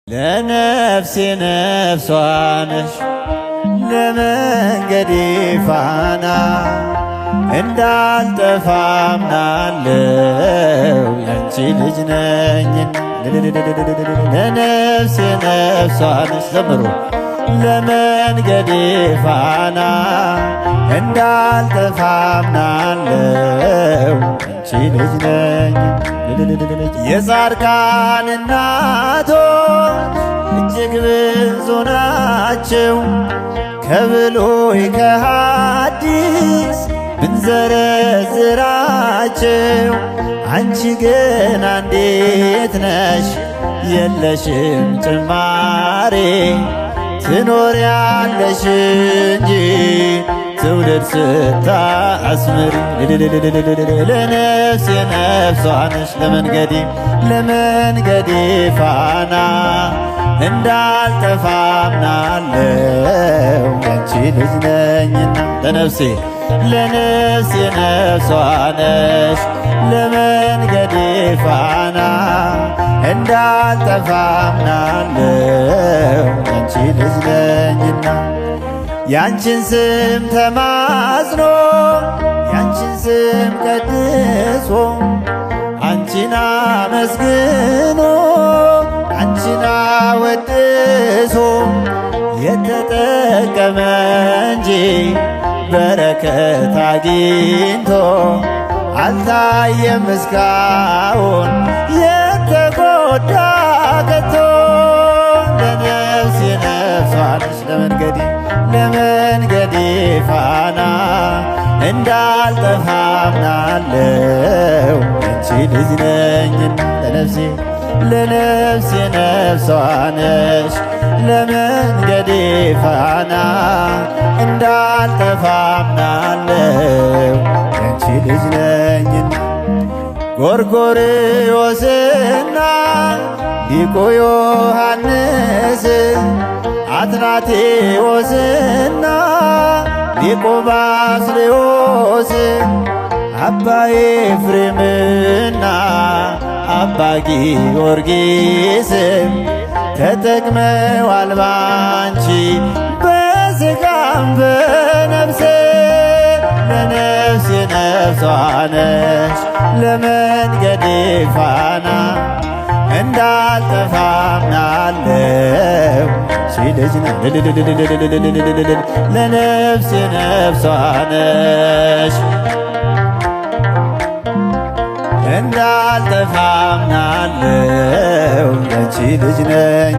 ለነፍሴ ነፍሷ ነሽ ለመንገዴ ፋና እንዳልጠፋ አምናለው ያንቺ ልጅ ነኝና ለነፍሴ ነፍሷ ነሽ ዘምሩ ለመንገዴ ፋና እንዳልጠፋ አምናለው ያንቺ ልጅ ነኝና የጻድቃን እናቶች እጅግ ብዙ ናቸው ከብሉይ ከሐዲስ ብንዘረዝራቸው አንቺ ግን አንዲት ነሽ የለሽም ጭማሬ ትኖሪያለሽ እንጂ ትውልድ ስታስምሪ ለነፍሴ ነፍሷ ነሽ ለመንገዴ ፋና እንዳልጠፋ አምናለው ያንቺ ልጅ ነኝና ለነፍሴ ነፍሷ ነሽ ለመንገዴ ፋና እንዳልጠፋ አምናለው ያንቺ ልጅ ነኝና ያንቺን ስም ተማጽኖ ያንቺን ስም ቀድሶ አንቺን አመስግኖ አንቺን አወድሶ የተጠቀመ እንጂ በረከት አግኝቶ አልታየም እስካሁን የተጎዳ ከቶ ለነፍሴ ነፍሷ ነሽ ለመንገዴ ፋና እንዳልጠፋ አምናለው ያንቺ ልጅ ነኝና ለነፍሴ ነፍሷ ነሽ ለመንገዴ ፋና እንዳልጠፋ አምናለው ያንቺ ልጅ ነኝና ጎርጎርዮስና ሊቁ ዮሐንስ አትናቴዎስና ሊቁ ባስልዮስ አባ ኤፍሬምና አባ ጊዮርጊስ ተጠቅመዋል ባንቺ በሥጋም በነፍሴ ለነፍሴ ነፍሷ ነሽ ለመንገዴ ፋና እንዳልጠፋ አምናለው ልጅ ለነፍሴ ነፍሷ ነሽ እንዳልጠፋ አምናለው ያንቺ ልጅ ነኝ።